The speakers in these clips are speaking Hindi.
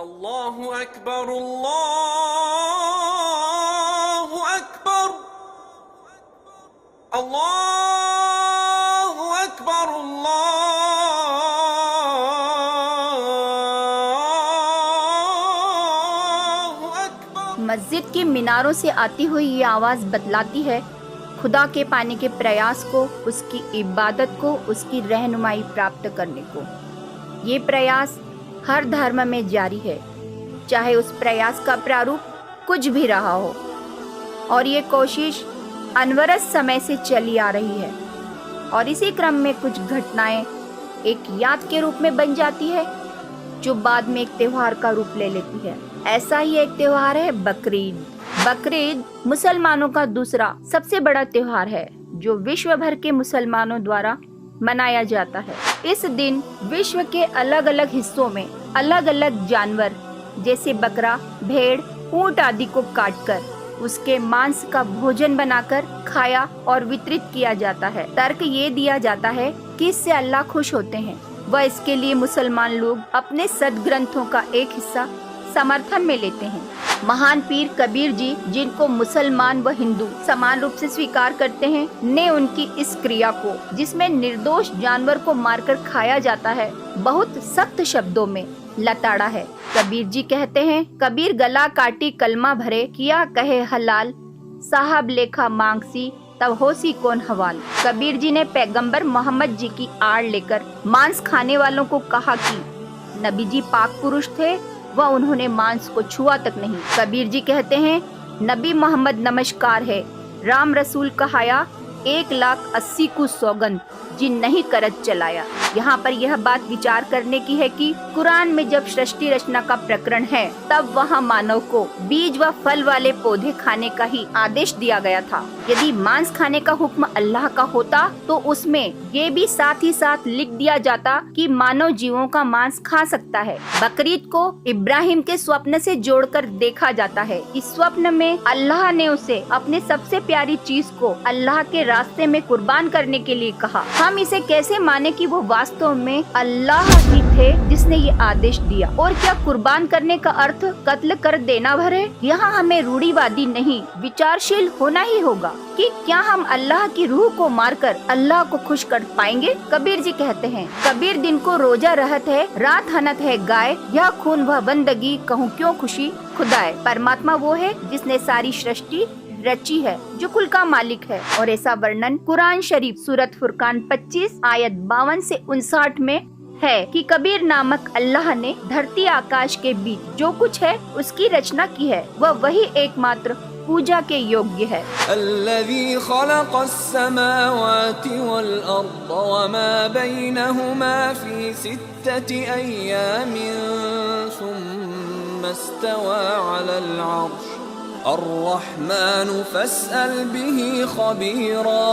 अल्लाहु अकबर, अल्लाहु अकबर, अल्लाहु अकबर, अल्लाहु अकबर। मस्जिद की मीनारों से आती हुई ये आवाज़ बतलाती है खुदा के पाने के प्रयास को, उसकी इबादत को, उसकी रहनुमाई प्राप्त करने को। ये प्रयास हर धर्म में जारी है, चाहे उस प्रयास का प्रारूप कुछ भी रहा हो, और ये कोशिश अनवरत समय से चली आ रही है। और इसी क्रम में कुछ घटनाएं एक याद के रूप में बन जाती है, जो बाद में एक त्योहार का रूप ले लेती है। ऐसा ही एक त्योहार है बकरीद। बकरीद मुसलमानों का दूसरा सबसे बड़ा त्योहार है, जो विश्व भर के मुसलमानों द्वारा मनाया जाता है। इस दिन विश्व के अलग अलग हिस्सों में अलग अलग जानवर जैसे बकरा, भेड़, ऊंट आदि को काटकर उसके मांस का भोजन बनाकर खाया और वितरित किया जाता है। तर्क ये दिया जाता है कि इससे अल्लाह खुश होते हैं व इसके लिए मुसलमान लोग अपने सदग्रंथों का एक हिस्सा समर्थन में लेते हैं। महान पीर कबीर जी, जिनको मुसलमान व हिंदू समान रूप से स्वीकार करते हैं, ने उनकी इस क्रिया को, जिसमें निर्दोष जानवर को मारकर खाया जाता है, बहुत सख्त शब्दों में लताड़ा है। कबीर जी कहते हैं, कबीर गला काटी कलमा भरे, किया कहे हलाल, साहब लेखा मांगसी, तब होसी कौन हवाल। कबीर जी ने पैगंबर मोहम्मद जी की आड़ लेकर मांस खाने वालों को कहा कि नबी जी पाक पुरुष थे व उन्होंने मांस को छुआ तक नहीं। कबीर जी कहते हैं, नबी मोहम्मद नमस्कार है, राम रसूल कहाया, 1,80,000 को सौगंध, जिन नहीं करत चलाया। यहाँ पर यह बात विचार करने की है कि कुरान में जब सृष्टि रचना का प्रकरण है, तब वहाँ मानव को बीज व फल वाले पौधे खाने का ही आदेश दिया गया था। यदि मांस खाने का हुक्म अल्लाह का होता, तो उसमें ये भी साथ ही साथ लिख दिया जाता कि मानव जीवों का मांस खा सकता है। बकरीद को इब्राहिम के स्वप्न से जोड़कर देखा जाता है। इस स्वप्न में अल्लाह ने उसे अपने सबसे प्यारी चीज को अल्लाह के रास्ते में कुर्बान करने के लिए कहा। हम इसे कैसे माने कि वो वास्तव में अल्लाह ही थे जिसने ये आदेश दिया? और क्या कुर्बान करने का अर्थ कत्ल कर देना भर है? यहाँ हमें रूढ़िवादी नहीं, विचारशील होना ही होगा कि क्या हम अल्लाह की रूह को मारकर अल्लाह को खुश कर पाएंगे? कबीर जी कहते हैं, कबीर दिन को रोजा रहत है, रात हनत है गाय, यह खून वह बंदगी, कहूँ क्यों खुशी खुदाए। परमात्मा वो है जिसने सारी सृष्टि रची है, जो कुल का मालिक है। और ऐसा वर्णन कुरान शरीफ सूरत फुरकान 25 आयत 52 से 59 में है कि कबीर नामक अल्लाह ने धरती आकाश के बीच जो कुछ है उसकी रचना की है, वह वही एकमात्र पूजा के योग्य है। अल्लज़ी ख़लक़स-समावाति वल-अर्ज़ वमा बैनहुमा फ़ी सित्तति अय्यामिन सुम्मा इस्तवा अलल अर्श अर्रहमानु फ़स्अल बिही ख़बीरा।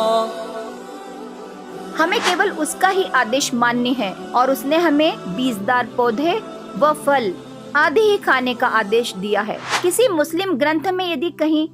हमें केवल उसका ही आदेश माननी है, और उसने हमें बीजदार पौधे व फल आदि ही खाने का आदेश दिया है। किसी मुस्लिम ग्रंथ में यदि कहीं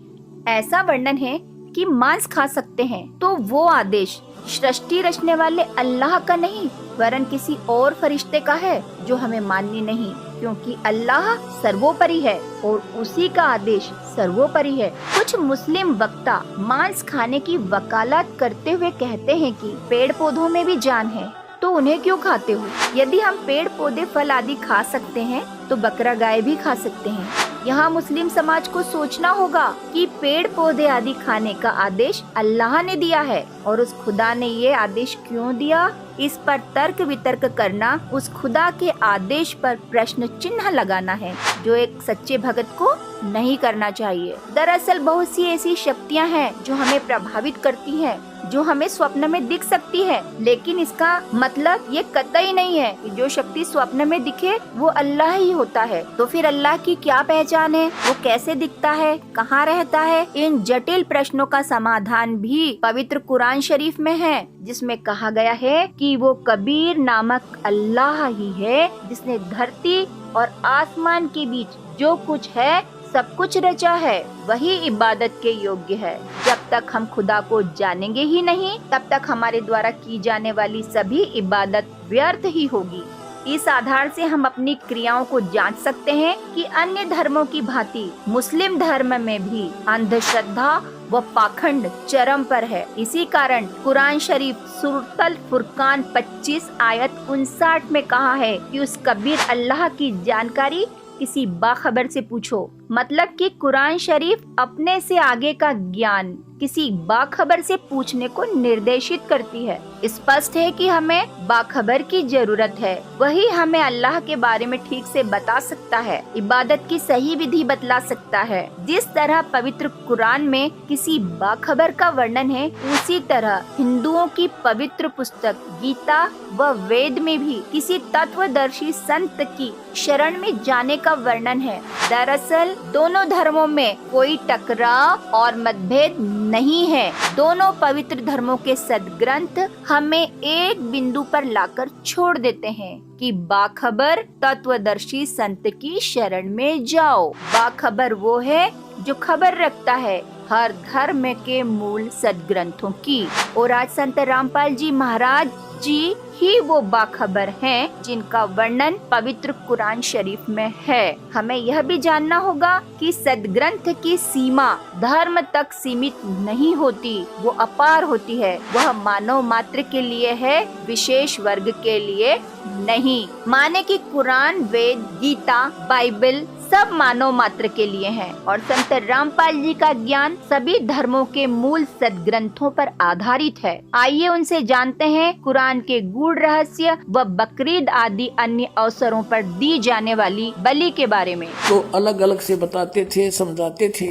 ऐसा वर्णन है कि मांस खा सकते हैं, तो वो आदेश सृष्टि रचने वाले अल्लाह का नहीं, वरन किसी और फरिश्ते का है, जो हमें माननी नहीं, क्योंकि अल्लाह सर्वोपरि है और उसी का आदेश सर्वोपरि है। कुछ मुस्लिम वक्ता मांस खाने की वकालत करते हुए कहते हैं कि पेड़ पौधों में भी जान है, तो उन्हें क्यों खाते हो? यदि हम पेड़ पौधे फल आदि खा सकते हैं, तो बकरा गाय भी खा सकते हैं। यहाँ मुस्लिम समाज को सोचना होगा कि पेड़ पौधे आदि खाने का आदेश अल्लाह ने दिया है, और उस खुदा ने ये आदेश क्यों दिया, इस पर तर्क वितर्क करना उस खुदा के आदेश पर प्रश्न चिन्ह लगाना है, जो एक सच्चे भगत को नहीं करना चाहिए। दरअसल बहुत सी ऐसी शक्तियाँ हैं जो हमें प्रभावित करती हैं, जो हमें स्वप्न में दिख सकती है, लेकिन इसका मतलब ये कतई नहीं है कि जो शक्ति स्वप्न में दिखे वो अल्लाह ही होता है। तो फिर अल्लाह की क्या पहचान है, वो कैसे दिखता है, कहाँ रहता है? इन जटिल प्रश्नों का समाधान भी पवित्र कुरान शरीफ में है, जिसमें कहा गया है कि वो कबीर नामक अल्लाह ही है जिसने धरती और आसमान के बीच जो कुछ है सब कुछ रचा है, वही इबादत के योग्य है। जब तक हम खुदा को जानेंगे ही नहीं, तब तक हमारे द्वारा की जाने वाली सभी इबादत व्यर्थ ही होगी। इस आधार से हम अपनी क्रियाओं को जांच सकते हैं कि अन्य धर्मों की भांति मुस्लिम धर्म में भी अंधश्रद्धा व पाखंड चरम पर है। इसी कारण कुरान शरीफ सूरतुल फुरकान 25 आयत 59 में कहा है कि उस कबीर अल्लाह की जानकारी किसी बाखबर से पूछो। मतलब कि कुरान शरीफ अपने से आगे का ज्ञान किसी बाखबर से पूछने को निर्देशित करती है। स्पष्ट है कि हमें बाखबर की जरूरत है, वही हमें अल्लाह के बारे में ठीक से बता सकता है, इबादत की सही विधि बतला सकता है। जिस तरह पवित्र कुरान में किसी बाखबर का वर्णन है, उसी तरह हिंदुओं की पवित्र पुस्तक गीता व वेद में भी किसी तत्वदर्शी संत की शरण में जाने का वर्णन है। दरअसल दोनों धर्मों में कोई टकराव और मतभेद नहीं है। दोनों पवित्र धर्मों के सदग्रंथ हमें एक बिंदु पर लाकर छोड़ देते हैं कि बाखबर तत्वदर्शी संत की शरण में जाओ। बाखबर वो है जो खबर रखता है हर धर्म के मूल सदग्रंथों की। और आज संत रामपाल जी महाराज जी ही वो बाखबर हैं जिनका वर्णन पवित्र कुरान शरीफ में है। हमें यह भी जानना होगा कि सदग्रंथ की सीमा धर्म तक सीमित नहीं होती, वो अपार होती है। वह मानव मात्र के लिए है, विशेष वर्ग के लिए नहीं। माने कि कुरान, वेद, गीता, बाइबल सब मानव मात्र के लिए हैं और संत रामपाल जी का ज्ञान सभी धर्मों के मूल सदग्रंथों पर आधारित है। आइए उनसे जानते हैं कुरान के गूढ़ रहस्य व बकरीद आदि अन्य अवसरों पर दी जाने वाली बलि के बारे में। तो अलग अलग से बताते थे, समझाते थे।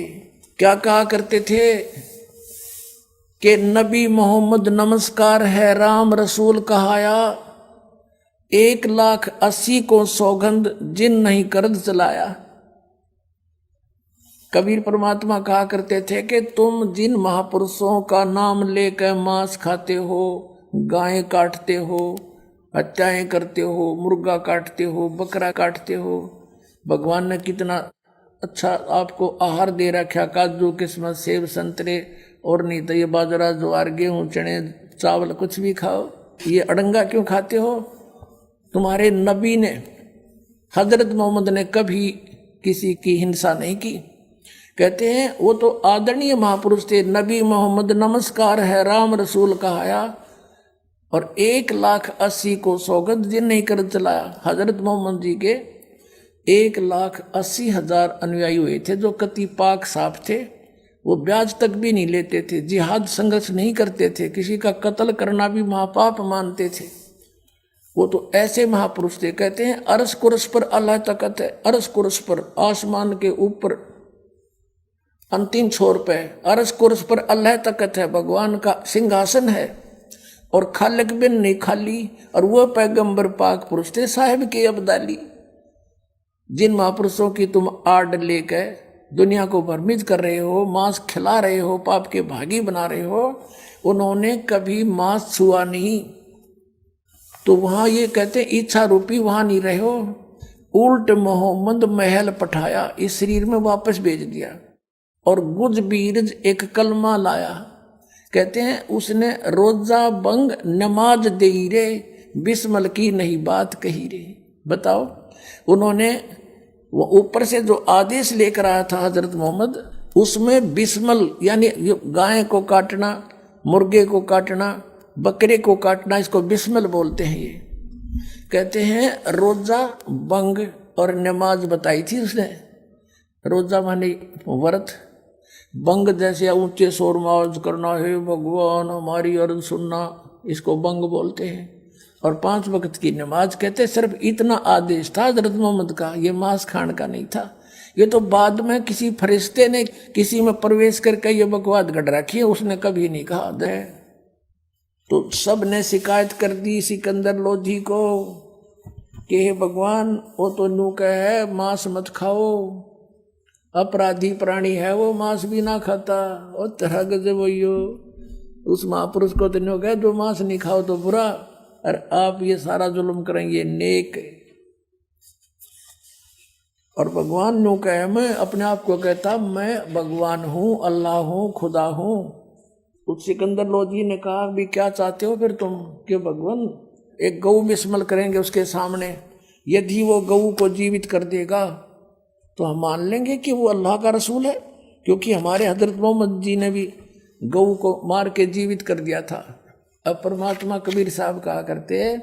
क्या कहा करते थे कि नबी मोहम्मद नमस्कार है, राम रसूल कहाया, 1,80,000 को सौगंध जिन नहीं करद चलाया। कबीर परमात्मा कहा करते थे कि तुम जिन महापुरुषों का नाम लेकर मांस खाते हो, गायें काटते हो, हत्याएं करते हो, मुर्गा काटते हो, बकरा काटते हो, भगवान ने कितना अच्छा आपको आहार दे रखा, काजू किस्मत सेब संतरे, और नहीं तो ये बाजरा ज्वार गेहूं चने चावल कुछ भी खाओ। ये अड़ंगा क्यों खाते हो? तुम्हारे नबी ने, हजरत मोहम्मद ने कभी किसी की हिंसा नहीं की। कहते हैं वो तो आदरणीय महापुरुष थे। नबी मोहम्मद नमस्कार है, राम रसूल कहाया, और 1,80,000 को सौगंध जिन नहीं कर चलाया। हजरत मोहम्मद जी के 1,80,000 अनुयायी हुए थे जो कति पाक साफ थे। वो ब्याज तक भी नहीं लेते थे, जिहाद संघर्ष नहीं करते थे, किसी का कत्ल करना भी महापाप मानते थे। वो तो ऐसे महापुरुष थे। कहते हैं अरस कुरस पर अल्लाह तकत है, अरस कुरस पर आसमान के ऊपर अंतिम छोर पे अरस कुरस पर अल्लाह तकत है, भगवान का सिंहासन है, और खालिक बिन नहीं खाली। और वो पैगंबर पाक पुरुष थे साहिब के अब्दाली। जिन महापुरुषों की तुम आड़ लेकर दुनिया को भ्रमित कर रहे हो, मांस खिला रहे हो, पाप के भागी बना रहे हो, उन्होंने कभी मांस छुआ नहीं। तो वहां ये कहते इच्छा रूपी वहां नहीं रहे हो। उल्ट मोहम्मद महल पठाया, इस शरीर में वापस भेज दिया, और गुज बीरज एक कलमा लाया। कहते हैं उसने रोजा बंग नमाज दे रे, बिस्मल की नहीं बात कही रे। बताओ, उन्होंने वो ऊपर से जो आदेश लेकर आया था हजरत मोहम्मद, उसमें बिस्मल यानी गाय को काटना, मुर्गे को काटना, बकरे को काटना, इसको बिस्मल बोलते हैं। ये कहते हैं रोजा बंग और नमाज बताई थी उसने। रोजा माने व्रत, बंग जैसे ऊंचे शोर माज करना है, भगवान हमारी अर्ज सुनना, इसको बंग बोलते हैं। और 5 वक्त की नमाज। कहते सिर्फ इतना आदेश था हजरत मोहम्मद का, ये मांस खाने का नहीं था। ये तो बाद में किसी फरिश्ते ने किसी में प्रवेश करके ये बकवाद गढ़ रखी है, उसने कभी नहीं कहा दे। तो सब ने शिकायत कर दी सिकंदर लोधी को कि हे भगवान, वो तो नू है मांस मत खाओ, अपराधी प्राणी है वो, मांस भी ना खाता। और तरह गजब वही उस महापुरुष को तो नो कहे जो मांस नहीं खाओ तो बुरा, और आप ये सारा जुल्म करेंगे नेक। और भगवान नो कहे, मैं अपने आप को कहता मैं भगवान हूँ, अल्लाह हूँ, खुदा हूँ। उस सिकंदर लोधी ने कहा भी क्या चाहते हो फिर तुम, कि भगवान एक गऊ बिस्मल करेंगे उसके सामने, यदि वो गऊ को जीवित कर देगा तो हम मान लेंगे कि वो अल्लाह का रसूल है, क्योंकि हमारे हजरत मोहम्मद जी ने भी गऊ को मार के जीवित कर दिया था। अब परमात्मा कबीर साहब कहा करते हैं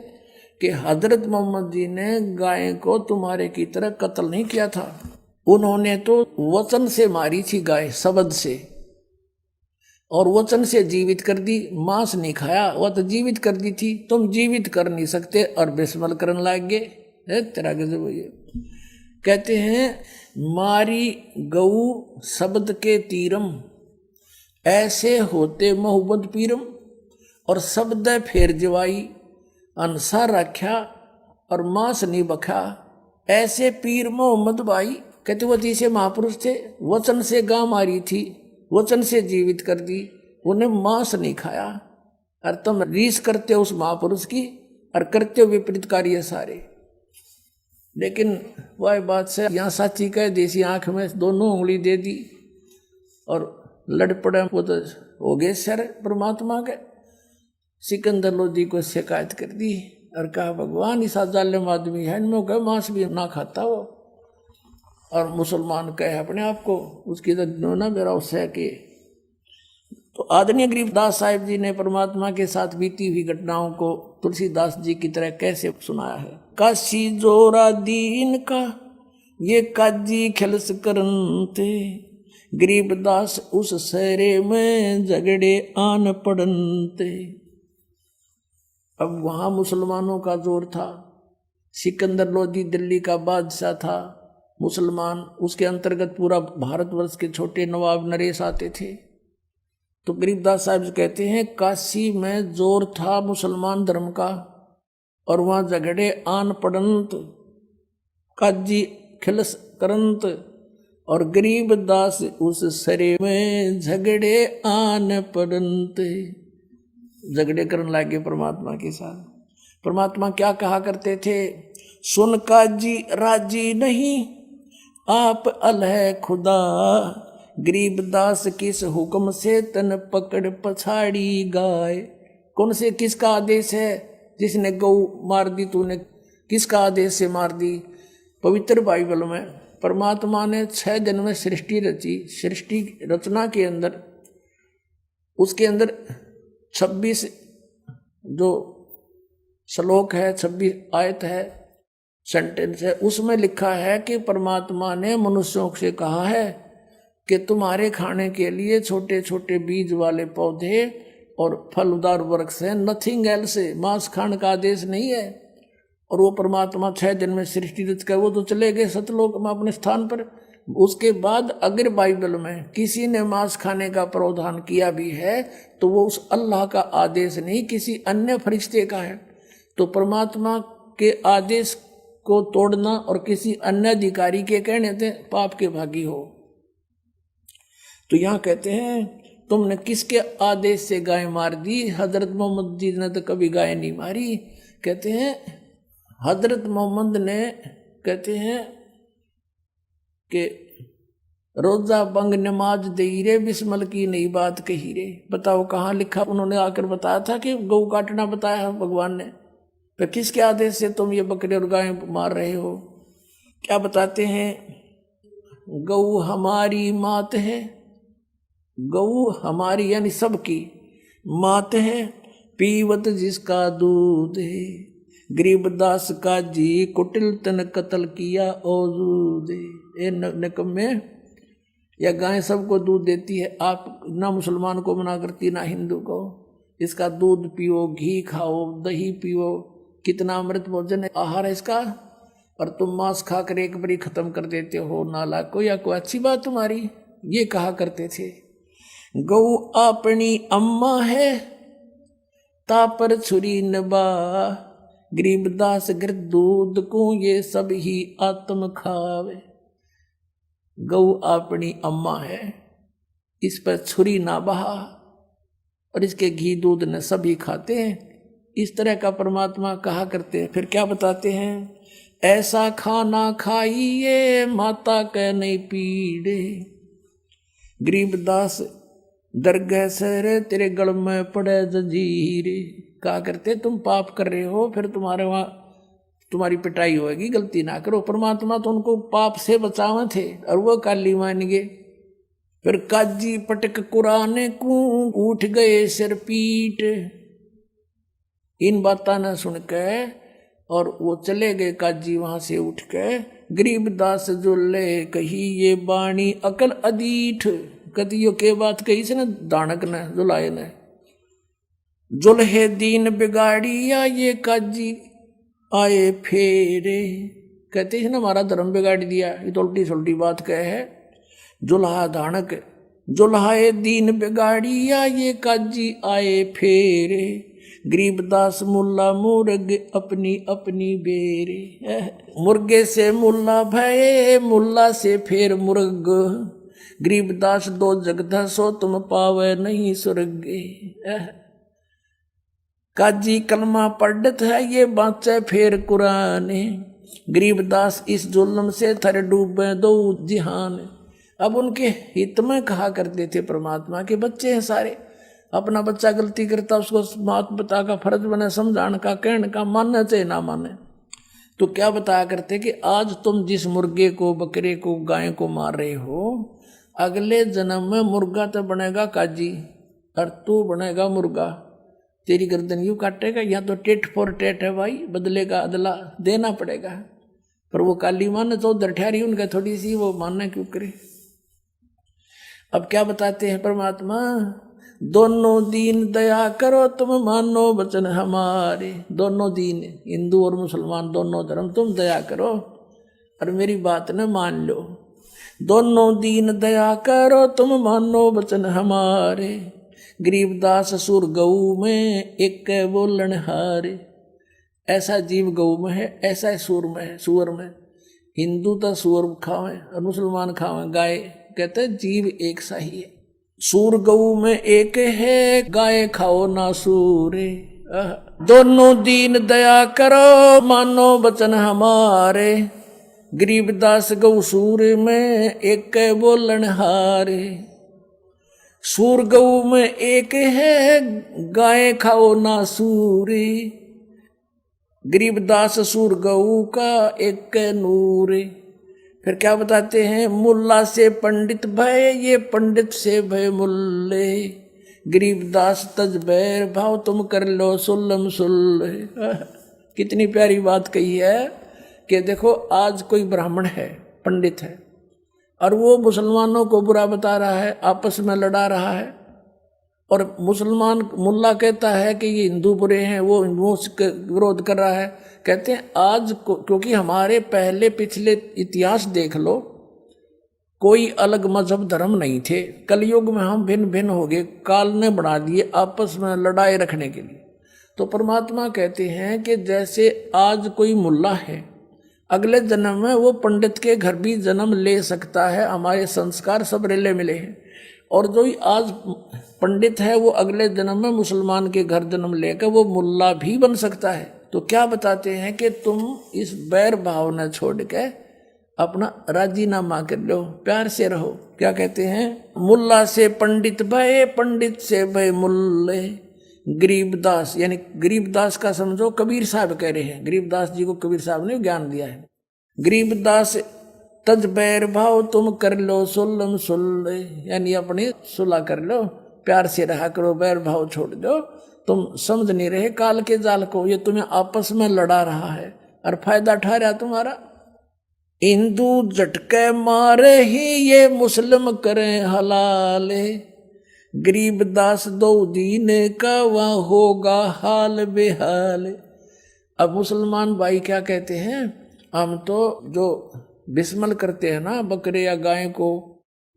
कि हजरत मोहम्मद जी ने गाय को तुम्हारे की तरह कत्ल नहीं किया था, उन्होंने तो वचन से मारी थी गाय, शब्द से, और वचन से जीवित कर दी, मांस नहीं खाया, वह तो जीवित कर दी थी, तुम जीवित कर नहीं सकते और बेस्मल करने लग गए। तेरा गजब है। कहते हैं मारी गऊ शब्द के तीरम, ऐसे होते मोहब्बत पीरम, और शब्द फेर जवाई अनसा रख्या और मांस नहीं बखा, ऐसे पीर मोहम्मद भाई। कहते वो जैसे महापुरुष थे, वचन से गां मारी थी, वचन से जीवित कर दी, उन्हें मांस नहीं खाया, और तुम रीस करते हो उस महापुरुष की और करते हो विपरीत कार्य सारे। लेकिन वह बात से यहाँ साची कह देसी आंख में दोनों उंगली दे दी और लड़ पड़े, वो तो हो गए सर परमात्मा के। सिकंदर लोधी को शिकायत कर दी और कहा भगवान इस जालिम आदमी है, इनमें कहे मांस भी ना खाता वो, और मुसलमान कहे अपने आप को, उसकी तो ना मेरा उससे कि। तो आदरणीय गरीबदास साहिब जी ने परमात्मा के साथ बीती हुई घटनाओं को तुलसीदास जी की तरह कैसे सुनाया है। काशी जोरा दीन का ये काजी खिलस करनते, गरीबदास उस सहरे में झगड़े आन पड़नते। अब वहां मुसलमानों का जोर था, सिकंदर लोधी दिल्ली का बादशाह था मुसलमान, उसके अंतर्गत पूरा भारतवर्ष के छोटे नवाब नरेश आते थे। तो गरीबदास साहब कहते हैं काशी में जोर था मुसलमान धर्म का, और वहां झगड़े आन पड़ंत, काजी खिलस करंत, और गरीबदास उस सरे में झगड़े आन पड़ंत, झगड़े करने लगे परमात्मा के साथ। परमात्मा क्या कहा करते थे, सुन काजी राजी नहीं आप अलह खुदा, गरीबदास किस हुक्म से तन पकड़ पछाड़ी गाय। कौन से किसका आदेश है, जिसने गौ मार दी तूने किसका आदेश से मार दी। पवित्र बाइबल में परमात्मा ने 6 दिन में सृष्टि रची, सृष्टि रचना के अंदर उसके अंदर 26 जो श्लोक है, 26 आयत है, सेंटेंस है, उसमें लिखा है कि परमात्मा ने मनुष्यों से कहा है कि तुम्हारे खाने के लिए छोटे छोटे बीज वाले पौधे और फलदार वृक्ष है, नथिंग एल्स, मांस खाने का आदेश नहीं है। और वो परमात्मा 6 दिन में सृष्टि रच कर वो तो चले गए सतलोक में अपने स्थान पर। उसके बाद अगर बाइबल में किसी ने मांस खाने का प्रावधान किया भी है तो वो उस अल्लाह का आदेश नहीं, किसी अन्य फरिश्ते का है। तो परमात्मा के आदेश को तोड़ना और किसी अन्य अधिकारी के कहने से पाप के भागी हो। तो यहाँ कहते हैं तुमने किसके आदेश से गाय मार दी। हजरत मोहम्मद जी ने तो कभी गाय नहीं मारी। कहते हैं हजरत मोहम्मद ने, कहते हैं कि रोजा बंग नमाज दे रे, बिस्मल की नई बात कही रे। बताओ कहाँ लिखा, उन्होंने आकर बताया था कि गौ काटना बताया है भगवान ने। तो किसके आदेश से तुम ये बकरे और गाय मार रहे हो। क्या बताते हैं, गौ हमारी मात है, गौ हमारी यानी सबकी मात है, पीवत जिसका दूध है, गरीबदास का जी कुटिल तन कत्ल किया औजूद। ये निकम्मे, या गाय सबको दूध देती है, आप ना मुसलमान को मना करती ना हिंदू को। इसका दूध पियो, घी खाओ, दही पियो, कितना अमृत भोजन है, आहार है इसका, और तुम मांस खाकर एक बारी खत्म कर देते हो। नालायक को, या कोई अच्छी बात तुम्हारी। ये कहा करते थे। गौ अपनी अम्मा है तापर छुरी नबा, गरीबदास गिर दूध को ये सब ही आत्म खावे। गौ अपनी अम्मा है, इस पर छुरी ना बहा, और इसके घी दूध न सभी खाते हैं। इस तरह का परमात्मा कहा करते हैं। फिर क्या बताते हैं, ऐसा खाना खाइए माता कह नहीं पीड़े, गरीबदास दरगाह से तेरे गल में पड़े जंजीर। कहा करते तुम पाप कर रहे हो, फिर तुम्हारे वहाँ तुम्हारी पिटाई होगी, गलती ना करो। परमात्मा तो उनको पाप से बचावे थे और वो काली मान गए। फिर काजी पटक कुराने को उठ गए सिर पीट। इन बातों ने सुन के और वो चले गए काजी वहां से उठ के। गरीबदास जो ले कही ये बाणी अकल अदीठ। कदियो के बात कही से ना दानक ने जुलाए ने। जुल्हे दीन बिगाड़िया ये काजी आए फेरे। कहते हैं ना हमारा धर्म बिगाड़ दिया, ये तो उल्टी सुल्टी बात कहे है। जुल्हा दानक जुल्हाए दीन बिगाड़िया ये काजी आए फेरे। गरीबदास मुल्ला मुर्ग अपनी अपनी बेरे। मुर्गे से मुल्ला भये मुल्ला से फेर मुर्ग। गरीबदास दो जगदा सो तुम पावे नहीं स्वर्ग। काजी कलमा पढ़त है ये बाँचे फेर कुराने। गरीबदास इस जुल्म से थर डूबे दो जिहान। अब उनके हित में कहा करते थे परमात्मा के बच्चे हैं सारे। अपना बच्चा गलती करता उसको मात पिता का फर्ज बने समझाने का, कहने का, मानना चाहे ना माने। तो क्या बताया करते कि आज तुम जिस मुर्गे को, बकरे को, गाय को मार रहे हो, अगले जन्म में मुर्गा तो बनेगा काजी और तू बनेगा मुर्गा। तेरी गर्दन यूं काटेगा, या तो टेट फॉर टेट है भाई, बदले का अदला देना पड़ेगा। पर वो काली माने तो उधर ठहरी, उनका थोड़ी सी वो मानना क्यों करे। अब क्या बताते हैं परमात्मा, दोनों दीन दया करो तुम मानो वचन हमारे। दोनों दीन, हिंदू और मुसलमान दोनों धर्म, तुम दया करो और मेरी बात न मान लो। दोनों दीन दया करो तुम मानो वचन हमारे। गरीबदास सुर गऊ में एक बोलन हारे। ऐसा जीव गऊ में है, ऐसा सूर में है, सुअर में। हिंदू तो सुअर खावे और मुसलमान खावे गाय। कहते जीव एक सा ही है। सूर गऊ में एक है, गाय खाओ ना सूरे। दोनों दीन दया करो मानो वचन हमारे। गरीबदास गऊ सूर में एक बोलन हारे। सूर गऊ में एक है, गाय खाओ ना सूरे। गरीबदास सूर गऊ का एक नूरे। फिर क्या बताते हैं, मुल्ला से पंडित भय ये पंडित से भय मुल्ले। गरीबदास तज बैर भाव तुम कर लो सुल्लम सुल्ले। कितनी प्यारी बात कही है कि देखो आज कोई ब्राह्मण है, पंडित है, और वो मुसलमानों को बुरा बता रहा है, आपस में लड़ा रहा है। और मुसलमान मुल्ला कहता है कि ये हिंदू बुरे हैं, वो हिंदुओं से विरोध कर रहा है। कहते हैं आज क्योंकि हमारे पहले पिछले इतिहास देख लो, कोई अलग मजहब धर्म नहीं थे। कलयुग में हम भिन्न भिन्न हो गए, काल ने बना दिए आपस में लड़ाई रखने के लिए। तो परमात्मा कहते हैं कि जैसे आज कोई मुल्ला है, अगले जन्म में वो पंडित के घर भी जन्म ले सकता है। हमारे संस्कार सब रेले मिले हैं। और जो आज पंडित है वो अगले जन्म में मुसलमान के घर जन्म लेकर वो मुल्ला भी बन सकता है। तो क्या बताते हैं कि तुम इस बैर भावना छोड़ के अपना राजीनामा कर लो, प्यार से रहो। क्या कहते हैं, मुल्ला से पंडित भय पंडित से भय मुल्ले। गरीबदास यानी गरीबदास का समझो कबीर साहब कह रहे हैं। गरीबदास जी को कबीर साहब ने ज्ञान दिया है। गरीबदास तज बैर भाव तुम कर लो सुल्लम सुल्ले, यानी अपनी सुलह कर लो, प्यार से रहा करो, बैर भाव छोड़ दो। तुम समझ नहीं रहे काल के जाल को, ये तुम्हें आपस में लड़ा रहा है और फायदा उठा रहा तुम्हारा। हिंदू झटके मारे ही ये मुस्लिम करें हलाले। गरीबदास दो दीन का वहाँ होगा हाल बेहाल। अब मुसलमान भाई क्या कहते हैं, हम तो जो बिस्मल करते हैं ना बकरे या गाय को,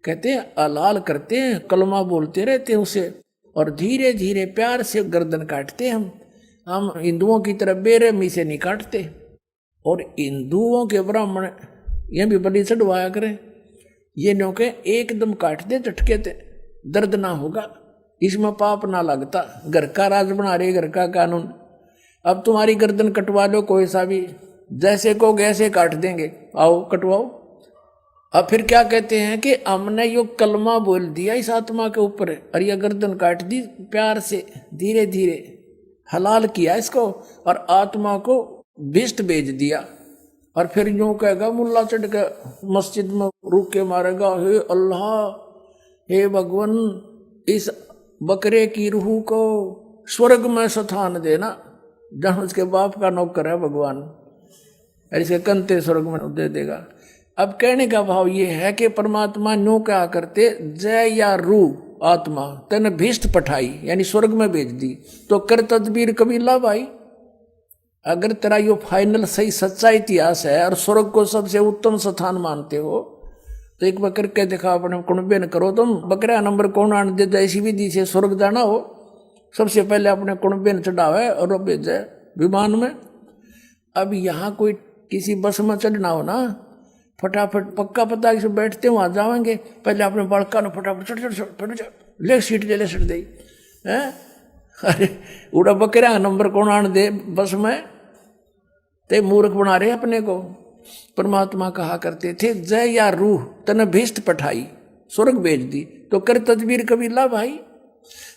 कहते हैं हलाल करते हैं, कलमा बोलते रहते हैं उसे, और धीरे धीरे प्यार से गर्दन काटते हैं। हम हिंदुओं की तरह बेरहमी से नहीं काटते। और हिंदुओं के ब्राह्मण ये भी बलि चढ़वाया करें, ये न्यों के एकदम काट दे झटके थे, दर्द ना होगा, इसमें पाप ना लगता। घर का राज बना रहे, घर का कानून। अब तुम्हारी गर्दन कटवा लो कोई सा भी, जैसे को ऐसे काट देंगे, आओ कटवाओ। अब फिर क्या कहते हैं कि हमने यो कलमा बोल दिया इस आत्मा के ऊपर और यह गर्दन काट दी, प्यार से धीरे धीरे हलाल किया इसको, और आत्मा को भिष्ट भेज दिया। और फिर यूं कहेगा मुल्ला चढ़ के मस्जिद में रुक के मारेगा, हे अल्लाह, हे भगवान, इस बकरे की रूह को स्वर्ग में स्थान देना, जहां उसके बाप का नौकर है भगवान, और इसके कंते स्वर्ग में दे देगा। अब कहने का भाव ये है कि परमात्मा न्यू क्या करते, जय या रूह आत्मा तेने भीष्ट पठाई, यानी स्वर्ग में भेज दी, तो कर तदबीर कबीला भाई। अगर तेरा यो फाइनल सही सच्चा इतिहास है और स्वर्ग को सबसे उत्तम स्थान मानते हो, तो एक बार करके दिखा, अपने कुणबे न करो तुम। बकरा नंबर कौन आने दे, ऐसी विधि से स्वर्ग जाना हो, सबसे पहले अपने कुणबे न चढ़ावे और भेजे विमान में। अब यहाँ कोई किसी बस में चढ़ना हो ना, फटाफट पक्का पता कि बैठते वहाँ जाएंगे, पहले अपने बड़का न फटाफट चढ़ ले सीट ले सीट दे। अरे उड़ा बकरा नंबर कौन आने दे बस में, ते मूर्ख बना रहे अपने को। परमात्मा कहा करते थे, जय या रूह तने भीष्ट पठाई, स्वर्ग भेज दी, तो कर तदबीर कबीला भाई।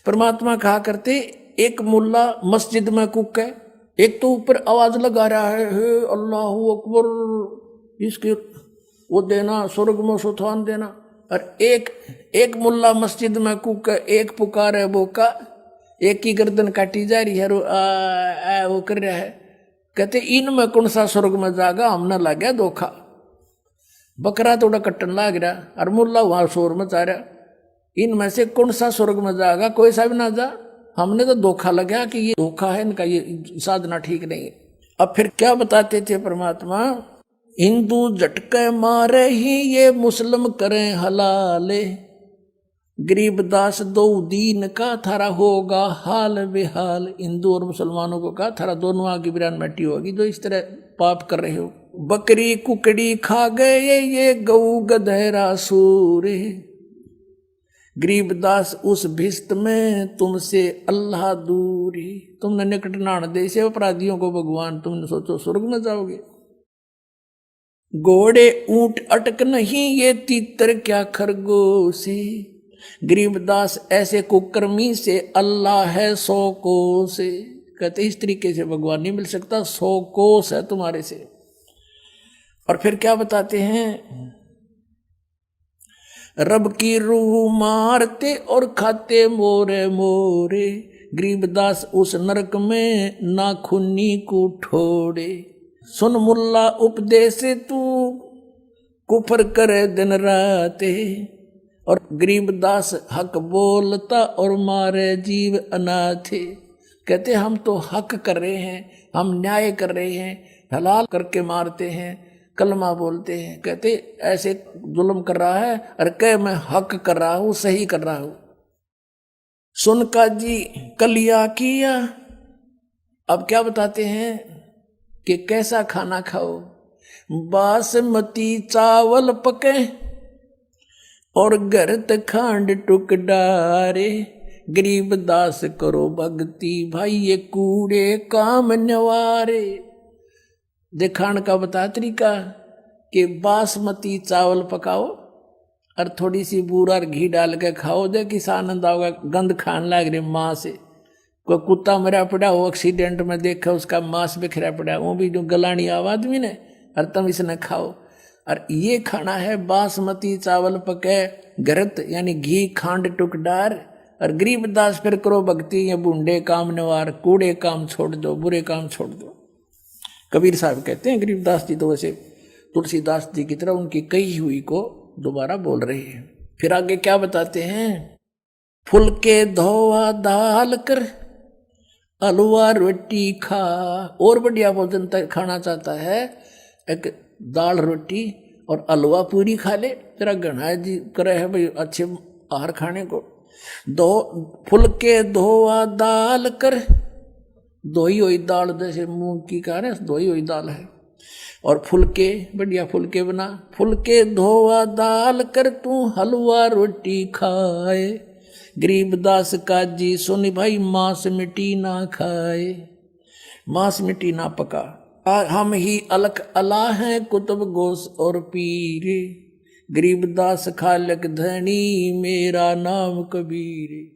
परमात्मा कहा करते, एक मुल्ला मस्जिद में कुक है, एक तो ऊपर आवाज लगा रहा है, हे अल्लाहू अकबर, इसके वो देना, स्वर्ग में सुथान देना। और एक मुल्ला मस्जिद में कुक है, एक पुकार है वो का, एक की गर्दन काटी जा रही है, वो कर रहा है। कहते इनमें कौन सा स्वर्ग में जागा, हमने लग गया धोखा। बकरा थोड़ा कट्टन लाग रहा और मुल्ला वहां शोर में जा रहा, इनमें से कौन सा स्वर्ग में जाएगा, कोई सा भी ना जा। हमने तो धोखा लगा कि ये धोखा है, इनका ये साधना ठीक नहीं है। अब फिर क्या बताते थे परमात्मा, हिंदू झटके मारे ही ये मुस्लिम करें हलाले, गरीबदास दो दीन का थारा होगा हाल बेहाल। हिंदू और मुसलमानों को कहा थारा दोनों आगे बिरान मट्टी होगी जो इस तरह पाप कर रहे हो। बकरी कुकड़ी खा गए ये गऊ गधेरा सूरे, गरीबदास उस भिस्त में तुमसे अल्लाह दूरी। तुमने निकट ना दे से अपराधियों को भगवान, तुमने सोचो स्वर्ग में जाओगे। घोड़े ऊंट अटक नहीं ये तीतर क्या खरगोशे, गरीबदास ऐसे कुकर्मी से अल्लाह है 100 कोस से। कहते इस तरीके से भगवान नहीं मिल सकता, 100 कोस है तुम्हारे से। और फिर क्या बताते हैं, रब की रूह मारते और खाते मोरे मोरे, गरीबदास उस नरक में नाखूनी को ठोड़े। सुन मुल्ला उपदेश तू कुफर करे दिन राते, और गरीबदास हक बोलता और मारे जीव अनाथे। कहते हम तो हक कर रहे हैं, हम न्याय कर रहे हैं, हलाल करके मारते हैं, कलमा बोलते हैं। कहते ऐसे जुल्म कर रहा है और कह मैं हक कर रहा हूं, सही कर रहा हूं। सुन का जी कलिया किया। अब क्या बताते हैं कि कैसा खाना खाओ, बासमती चावल पके और गरत खांड टुक डारे, गरीबदास करो भक्ति भाई ये कूड़े काम नवारे। दिखाण का बता तरीका कि बासमती चावल पकाओ और थोड़ी सी बूरा और घी डाल के खाओ, दे किस आनंद आओगा। गंद खान लग रही माँ से, कोई कुत्ता मरा पड़ा हो एक्सीडेंट में देखा उसका मांस बिखरा पड़ा, वो भी जो गलानी आवाज आदमी ने, और तुम इसने खाओ। और ये खाना है बासमती चावल पके गरत यानी घी खांड टुक डार। और गरीबदास फिर करो भक्ति ये बूढ़े काम नवार, कूड़े काम छोड़ दो, बुरे काम छोड़ दो। कबीर साहब कहते हैं गरीबदास जी तो वैसे तुलसीदास जी की तरह उनकी कही हुई को दोबारा बोल रहे हैं। फिर आगे क्या बताते हैं, फुलके धोआ दाल कर हलवा रोटी खा। और बढ़िया भोजन खाना चाहता है, एक दाल रोटी और हलवा पूरी खा ले, तेरा घना जी करे है भाई अच्छे आहार खाने को। दो फुलके धोआ दाल कर, धोई हुई दाल जैसे मूंग की कहा ना, धोई हुई दाल है। और फुलके बढ़िया फुलके बना, फुलके धोआ दाल कर तू हलवा रोटी खाए, गरीबदास काजी सुन भाई मांस मिट्टी ना खाए। मांस मिट्टी ना पका, हम ही अलख अला हैं कुतुब गोस और पीरे, गरीबदास खालक धनी मेरा नाम कबीर।